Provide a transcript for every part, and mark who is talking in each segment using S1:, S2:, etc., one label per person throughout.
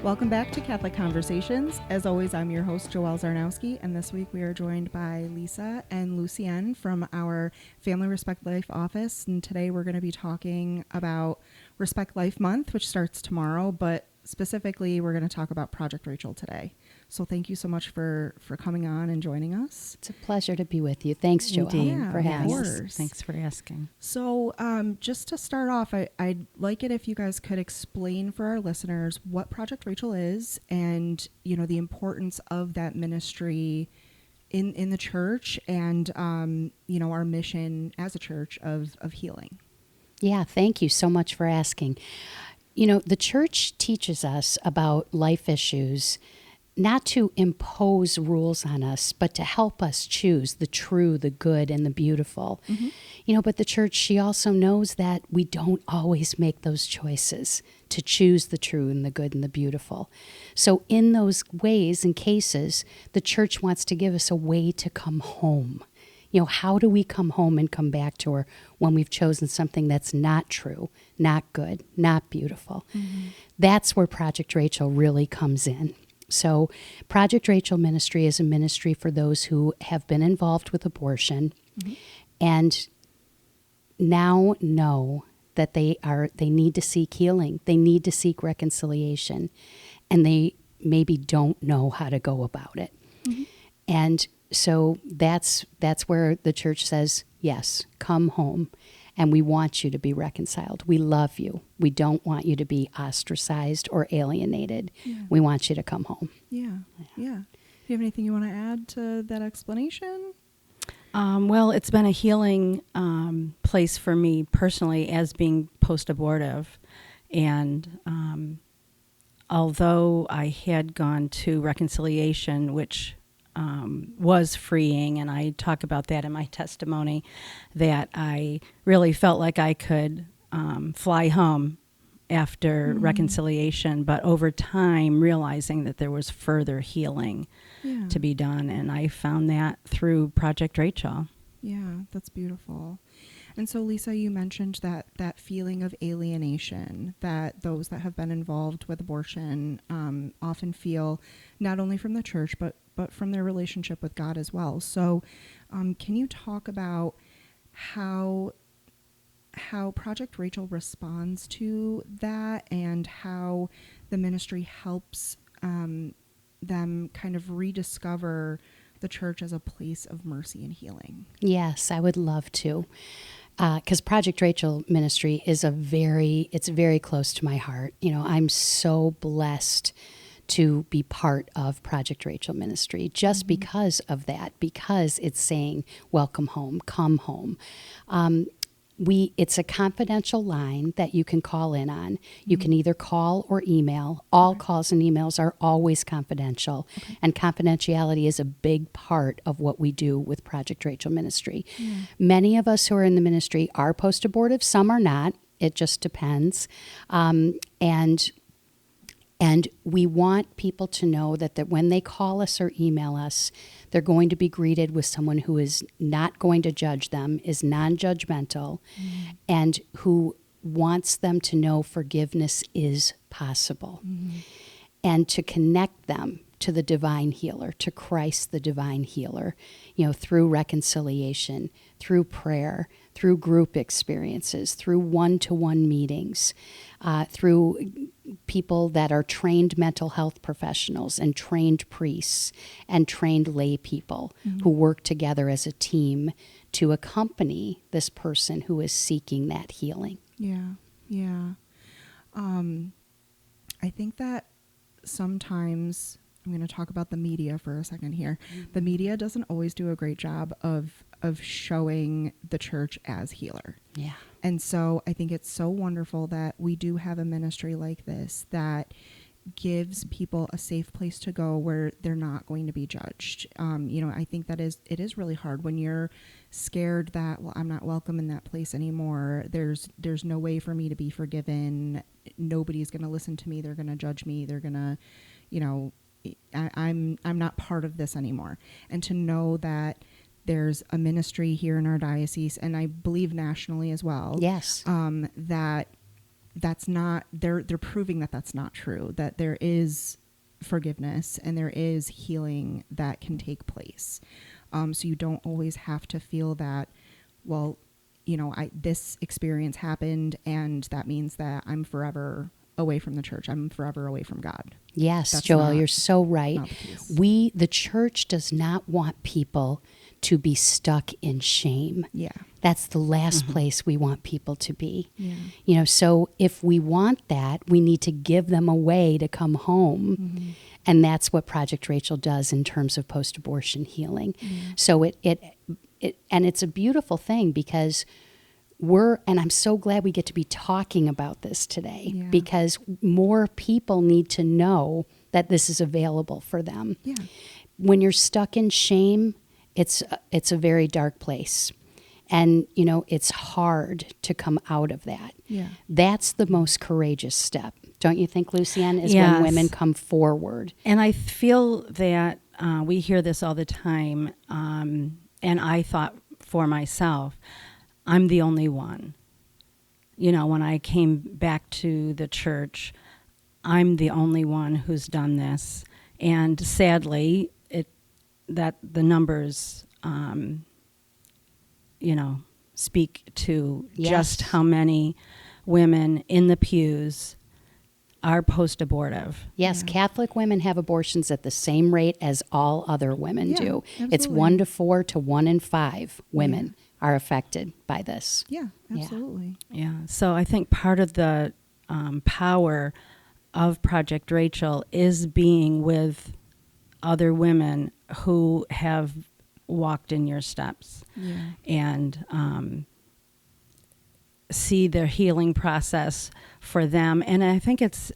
S1: Welcome back to Catholic Conversations. As always, I'm your host, Joelle Zarnowski, and this week we are joined by Lisa and Lucienne from our Family Respect Life office. And today we're going to be talking about Respect Life Month, which starts tomorrow, but specifically we're going to talk about Project Rachel today. So thank you so much for coming on and joining us.
S2: It's a pleasure to be with you. Thanks, Joelle, for having us.
S3: Thanks for asking.
S1: So just to start off, I'd like it if you guys could explain for our listeners what Project Rachel is and, you know, the importance of that ministry in the church and, you know, our mission as a church of healing.
S2: Yeah, thank you so much for asking. You know, the church teaches us about life issues not to impose rules on us, but to help us choose the true, the good, and the beautiful. Mm-hmm. You know, but the church, she also knows that we don't always make those choices to choose the true and the good and the beautiful. So in those ways and cases, the church wants to give us a way to come home. You know, how do we come home and come back to her when we've chosen something that's not true, not good, not beautiful? Mm-hmm. That's where Project Rachel really comes in. So Project Rachel Ministry is a ministry for those who have been involved with abortion and now know that they need to seek healing. They need to seek reconciliation, and they maybe don't know how to go about it. Mm-hmm. And so that's where the church says, yes, come home. And we want you to be reconciled. We love you. We don't want you to be ostracized or alienated. Yeah. We want you to come home.
S1: Yeah. Do you have anything you want to add to that explanation?
S3: Well, it's been a healing place for me personally as being post-abortive. And although I had gone to reconciliation, which was freeing, and I talk about that in my testimony, that I really felt like I could fly home after reconciliation, but over time realizing that there was further healing to be done, and I found that through Project Rachel.
S1: Yeah, that's beautiful. And so, Lisa, you mentioned that feeling of alienation that those that have been involved with abortion often feel, not only from the church, but from their relationship with God as well. So can you talk about how Project Rachel responds to that and how the ministry helps them kind of rediscover the church as a place of mercy and healing?
S2: Yes, I would love to. Because Project Rachel Ministry is it's very close to my heart. You know, I'm so blessed to be part of Project Rachel Ministry just because of that, because it's saying, welcome home, come home. It's a confidential line that you can call in on. You can either call or email. All calls and emails are always confidential. Okay. And confidentiality is a big part of what we do with Project Rachel Ministry. Many of us who are in the ministry are post-abortive. Some are not. It just depends. And we want people to know that when they call us or email us, they're going to be greeted with someone who is not going to judge them, is non-judgmental, and who wants them to know forgiveness is possible. And to connect them to the divine healer, to Christ the divine healer, you know, through reconciliation, through prayer, through group experiences, through one-to-one meetings, through people that are trained mental health professionals and trained priests and trained lay people who work together as a team to accompany this person who is seeking that healing.
S1: Yeah. I think that sometimes, I'm going to talk about the media for a second here. The media doesn't always do a great job of showing the church as healer.
S2: Yeah.
S1: And so I think it's so wonderful that we do have a ministry like this that gives people a safe place to go where they're not going to be judged. You know, I think it is really hard when you're scared that, well, I'm not welcome in that place anymore. There's no way for me to be forgiven. Nobody's going to listen to me. They're going to judge me. They're going to, you know, I'm not part of this anymore. And to know that there's a ministry here in our diocese, and I believe nationally as well.
S2: Yes.
S1: That that's not, they're proving that that's not true, that there is forgiveness and there is healing that can take place. So you don't always have to feel that, well, this experience happened and that means that I'm forever away from the church. I'm forever away from God.
S2: Yes,
S1: That's
S2: Joelle,
S1: not-
S2: you're so right.
S1: not the case.
S2: The church does not want people to be stuck in shame.
S1: Yeah.
S2: That's the last place we want people to be.
S1: Yeah.
S2: So if we want that, we need to give them a way to come home.
S1: Mm-hmm.
S2: And that's what Project Rachel does in terms of post-abortion healing. So it and it's a beautiful thing because and I'm so glad we get to be talking about this today because more people need to know that this is available for them.
S1: Yeah.
S2: When you're stuck in shame, it's a very dark place. And, it's hard to come out of that.
S1: Yeah.
S2: That's the most courageous step. Don't you think, Lucienne, is
S3: Yes.
S2: when women come forward?
S3: And I feel that we hear this all the time. And I thought for myself, I'm the only one. When I came back to the church, I'm the only one who's done this. And sadly, that the numbers, speak to just how many women in the pews are post-abortive.
S2: Yes,
S1: Yeah.
S2: Catholic women have abortions at the same rate as all other women
S1: Yeah,
S2: do. It's
S1: absolutely.
S2: 1 to 4 to 1 in 5 women are affected by this.
S1: Yeah,
S2: Yeah.
S1: absolutely.
S3: Yeah. So I think part of the power of Project Rachel is being with other women who have walked in your steps
S1: Yeah.
S3: and see their healing process for them. And I think it's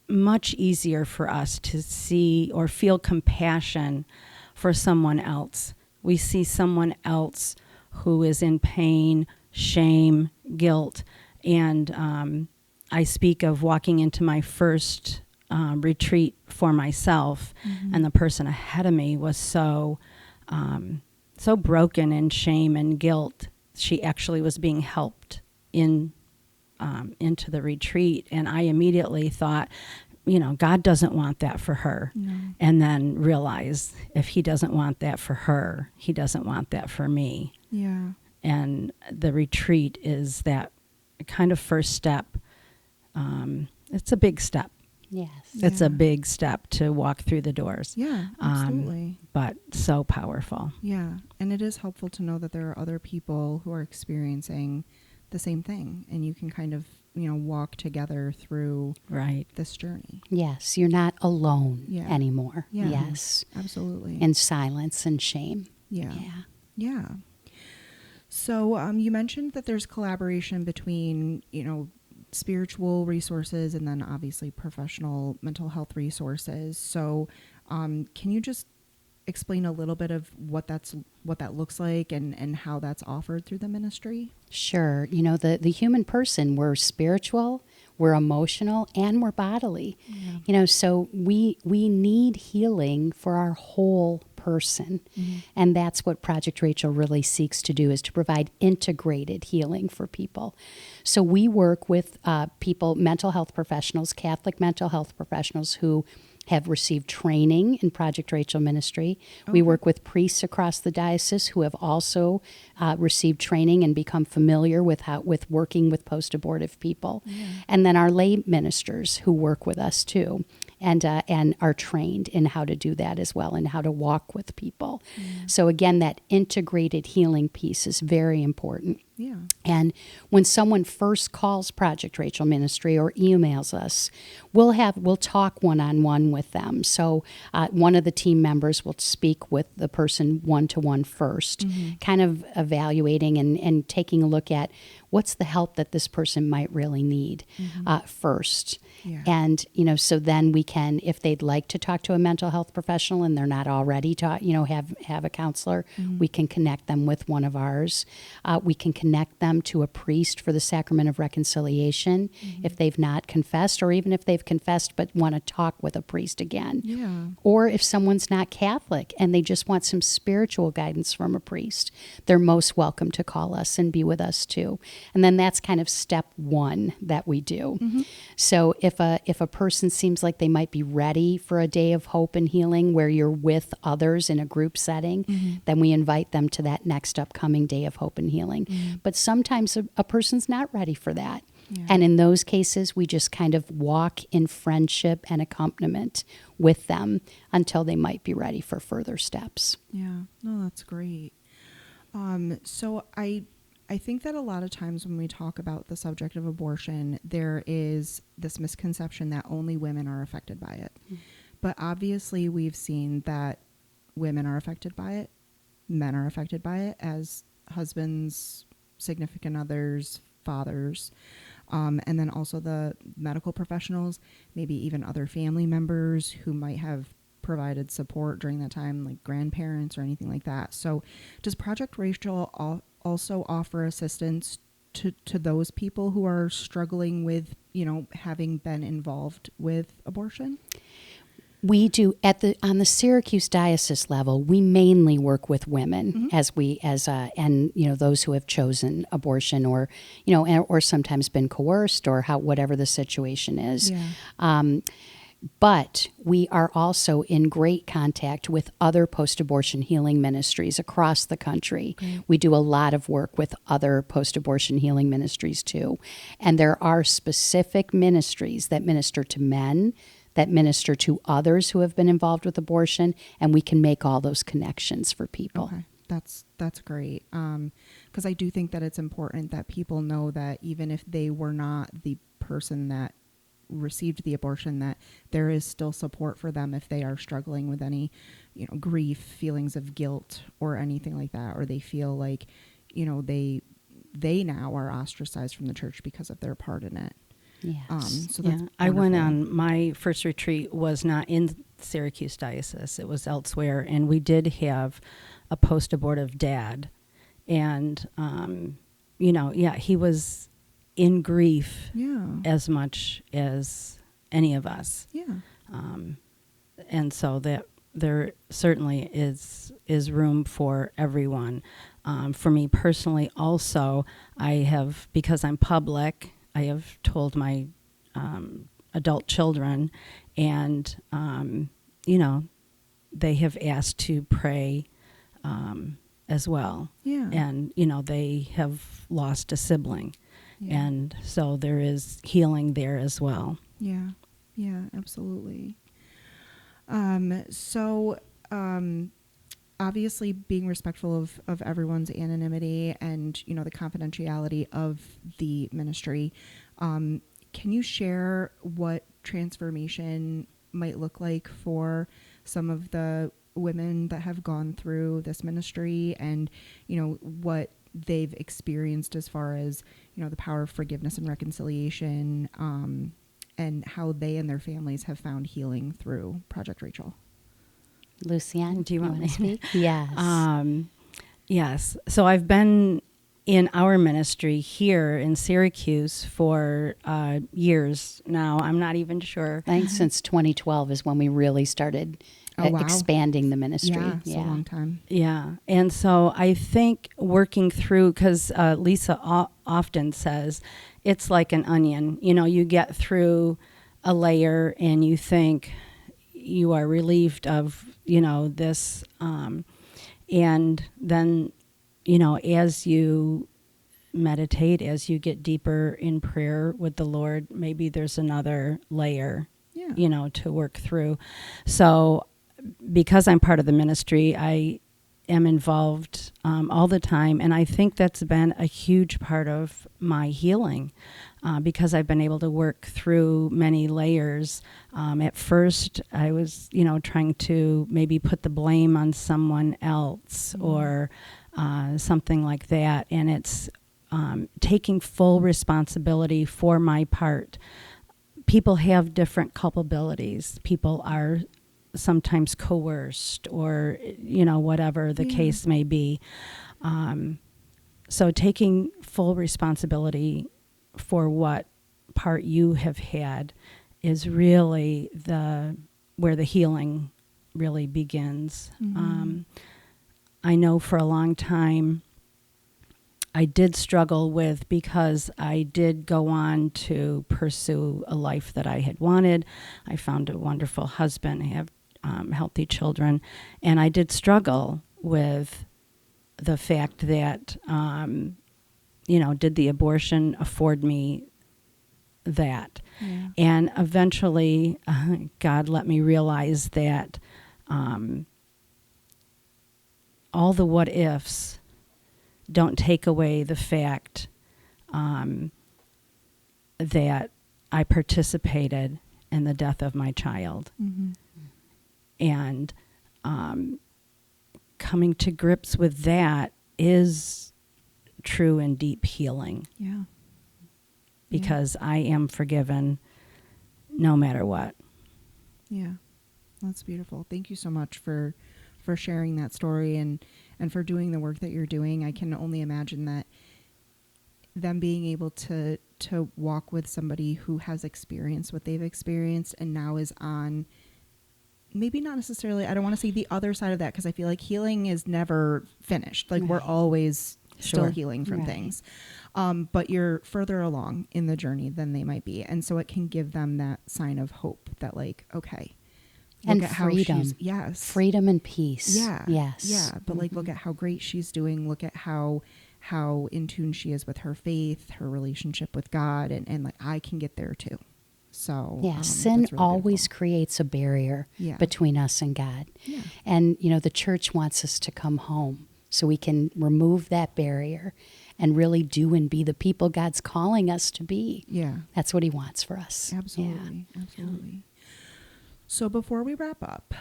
S3: much easier for us to see or feel compassion for someone else. We see someone else who is in pain, shame, guilt. And I speak of walking into my first retreat for myself, and the person ahead of me was so broken in shame and guilt. She actually was being helped into the retreat, and I immediately thought, God doesn't want that for her.
S1: No.
S3: And then realized if he doesn't want that for her, he doesn't want that for me.
S1: Yeah.
S3: And the retreat is that kind of first step. It's a big step.
S2: Yes.
S3: It's
S1: Yeah.
S3: a big step to walk through the doors.
S1: Yeah, absolutely.
S3: But so powerful.
S1: Yeah. And it is helpful to know that there are other people who are experiencing the same thing, and you can kind of, walk together through
S3: Right.
S1: this journey.
S2: Yes, you're not alone
S1: Yeah.
S2: anymore.
S1: Yeah.
S2: Yes.
S1: Absolutely.
S2: In silence and shame.
S1: yeah.
S2: Yeah.
S1: Yeah. So you mentioned that there's collaboration between, spiritual resources and then obviously professional mental health resources. So can you just explain a little bit of what that looks like and how that's offered through the ministry?
S2: Sure. The human person, we're spiritual, we're emotional, and we're bodily. So we need healing for our whole person. And that's what Project Rachel really seeks to do, is to provide integrated healing for people. So we work with people, mental health professionals, Catholic mental health professionals who have received training in Project Rachel ministry. We work with priests across the diocese who have also received training and become familiar with working with post-abortive people. And then our lay ministers who work with us too, and are trained in how to do that as well and how to walk with people. So again, that integrated healing piece is very important.
S1: Yeah.
S2: And when someone first calls Project Rachel Ministry or emails us, we'll talk one-on-one with them. So one of the team members will speak with the person one-to-one first, kind of evaluating and taking a look at what's the help that this person might really need first.
S1: Yeah.
S2: And, so then we can, if they'd like to talk to a mental health professional and they're not already have a counselor, we can connect them with one of ours. We can connect connect them to a priest for the sacrament of reconciliation if they've not confessed, or even if they've confessed but want to talk with a priest again.
S1: Yeah.
S2: Or if someone's not Catholic and they just want some spiritual guidance from a priest, they're most welcome to call us and be with us too. And then that's kind of step one that we do. So if a person seems like they might be ready for a day of hope and healing where you're with others in a group setting, then we invite them to that next upcoming day of hope and healing. But sometimes a person's not ready for that.
S1: Yeah.
S2: And in those cases, we just kind of walk in friendship and accompaniment with them until they might be ready for further steps.
S1: Yeah. No, that's great. So I think that a lot of times when we talk about the subject of abortion, there is this misconception that only women are affected by it. But obviously we've seen that women are affected by it, men are affected by it as husbands, significant others, fathers, and then also the medical professionals, maybe even other family members who might have provided support during that time, like grandparents or anything like that. So does Project Rachel also offer assistance to those people who are struggling with, having been involved with abortion?
S2: We do on the Syracuse diocese level. We mainly work with women and those who have chosen abortion or sometimes been coerced or whatever the situation is.
S1: Yeah.
S2: But we are also in great contact with other post-abortion healing ministries across the country.
S1: Okay.
S2: We do a lot of work with other post-abortion healing ministries too. And there are specific ministries that minister to men, that minister to others who have been involved with abortion, and we can make all those connections for people.
S1: Okay. That's great. Because I do think that it's important that people know that even if they were not the person that received the abortion, that there is still support for them if they are struggling with any, grief, feelings of guilt or anything like that, or they feel like, they now are ostracized from the church because of their part in it.
S2: Yes.
S1: So that's
S3: I went
S1: wonderful.
S3: on my first retreat was not in Syracuse Diocese. It was elsewhere. And we did have a post-abortive dad. And, he was in grief as much as any of us.
S1: Yeah.
S3: And so that there certainly is room for everyone. For me personally also, because I'm public, I have told my adult children, and, they have asked to pray as well.
S1: Yeah.
S3: And, they have lost a sibling.
S1: Yeah.
S3: And so there is healing there as well.
S1: Yeah. Yeah, absolutely. Obviously being respectful of everyone's anonymity and, the confidentiality of the ministry, can you share what transformation might look like for some of the women that have gone through this ministry and, what they've experienced as far as, the power of forgiveness and reconciliation, and how they and their families have found healing through Project Rachel?
S2: Lucienne,
S3: Do you want me
S2: to speak? Yes.
S3: Yes. So I've been in our ministry here in Syracuse for years now. I'm not even sure.
S2: I think since 2012 is when we really started expanding the ministry.
S1: Yeah, it's a long time.
S3: Yeah. And so I think working through, because Lisa often says, it's like an onion. You get through a layer and you think you are relieved of, this. And then, as you meditate, as you get deeper in prayer with the Lord, maybe there's another layer, to work through. So because I'm part of the ministry, I am involved all the time. And I think that's been a huge part of my healing because I've been able to work through many layers. At first, I was, trying to maybe put the blame on someone else or something like that. And it's taking full responsibility for my part. People have different culpabilities. People are sometimes coerced or, whatever the case may be. So taking full responsibility for what part you have had is really where the healing really begins. I know for a long time I did struggle with, because I did go on to pursue a life that I had wanted. I found a wonderful husband, I have healthy children, and I did struggle with the fact that, did the abortion afford me that?
S1: Yeah.
S3: And eventually, God let me realize that all the what ifs don't take away the fact that I participated in the death of my child.
S1: Mm-hmm.
S3: And coming to grips with that is true and deep healing,
S1: Yeah.
S3: because I am forgiven no matter what.
S1: Yeah. That's beautiful. Thank you so much for sharing that story and for doing the work that you're doing. I can only imagine that them being able to walk with somebody who has experienced what they've experienced and now is on, maybe not necessarily, I don't want to say the other side of that, because I feel like healing is never finished. Like, we're always still
S3: Sure.
S1: healing from
S2: Right.
S1: things. But you're further along in the journey than they might be. And so it can give them that sign of hope that, like, okay, look
S2: And
S1: at
S2: freedom.
S1: how she's, yes.
S2: Freedom and peace.
S1: Yeah.
S2: Yes.
S1: Yeah. But like, look at how great she's doing. Look at how in tune she is with her faith, her relationship with God. And like, I can get there too. So
S2: Yeah,
S1: that's
S2: sin
S1: really
S2: always
S1: beautiful.
S2: creates a barrier
S1: Yeah.
S2: between us and God.
S1: Yeah.
S2: And, the church wants us to come home so we can remove that barrier and really do and be the people God's calling us to be.
S1: Yeah.
S2: That's what he wants for us.
S1: Absolutely. Absolutely. So before we wrap up,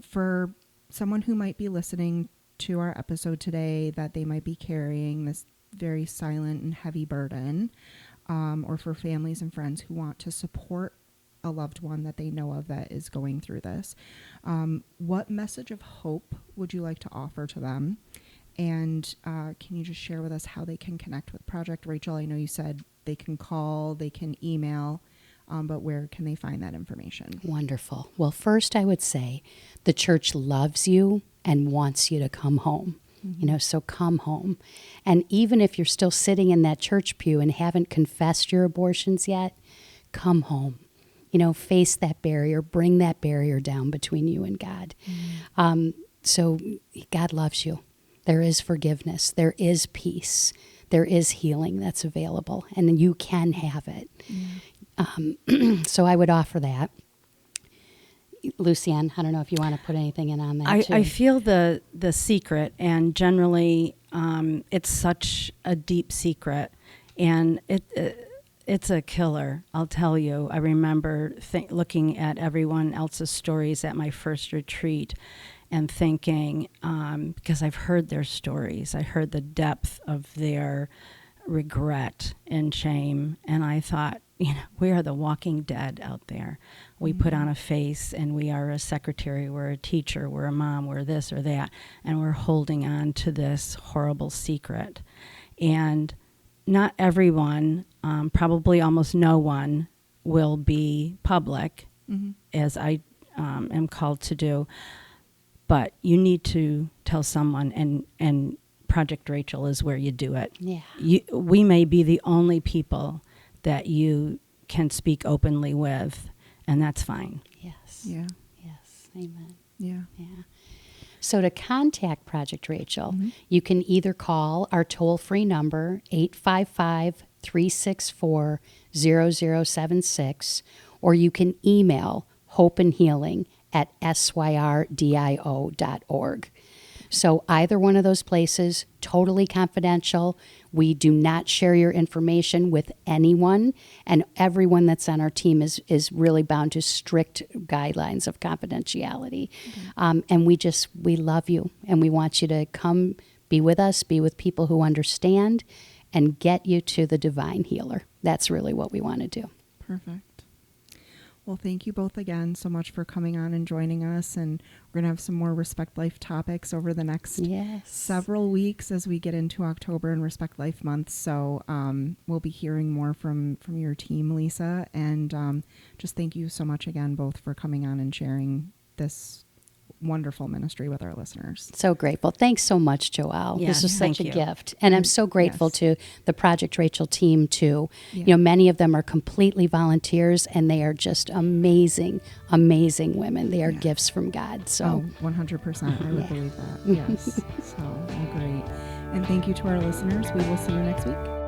S1: for someone who might be listening to our episode today, that they might be carrying this very silent and heavy burden, or for families and friends who want to support a loved one that they know of that is going through this, what message of hope would you like to offer to them? And can you just share with us how they can connect with Project Rachel? I know you said they can call, they can email, but where can they find that information?
S2: Wonderful. Well, first I would say the church loves you and wants you to come home. So come home. And even if you're still sitting in that church pew and haven't confessed your abortions yet, come home. Face that barrier, bring that barrier down between you and God. So God loves you. There is forgiveness. There is peace. There is healing that's available, and you can have it. So I would offer that. Lucienne, I don't know if you want to put anything in on that, too.
S3: I feel the secret, and generally it's such a deep secret, and it's a killer, I'll tell you. I remember looking at everyone else's stories at my first retreat and thinking, because I've heard their stories, I heard the depth of their regret and shame, and I thought, we are the walking dead out there. We put on a face, and we are a secretary, we're a teacher, we're a mom, we're this or that, and we're holding on to this horrible secret. And not everyone, probably almost no one, will be public, as I am called to do. But you need to tell someone, and Project Rachel is where you do it.
S2: Yeah.
S3: We may be the only people that you can speak openly with, and that's fine.
S2: Yes.
S1: Yeah.
S2: Yes. Amen.
S1: Yeah.
S2: Yeah. So to contact Project Rachel, you can either call our toll-free number, 855-364-0076, or you can email hopeandhealing@syrdio.org. So either one of those places, totally confidential. We do not share your information with anyone, and everyone that's on our team is really bound to strict guidelines of confidentiality. And we love you, and we want you to come be with us, be with people who understand, and get you to the divine healer. That's really what we want to do.
S1: Perfect. Well, thank you both again so much for coming on and joining us. And we're going to have some more Respect Life topics over the next several weeks as we get into October and Respect Life Month. So we'll be hearing more from your team, Lisa. And just thank you so much again, both for coming on and sharing this wonderful ministry with our listeners.
S2: So grateful. Thanks so much, Joelle.
S3: Yeah,
S2: this was such a
S3: you.
S2: gift. And I'm so grateful to the Project Rachel team, too.
S1: Yeah.
S2: You know, many of them are completely volunteers, and they are just amazing, amazing women. They are gifts from God. So
S1: 100%. I would believe that. Yes. So, well, great. And thank you to our listeners. We will see you next week.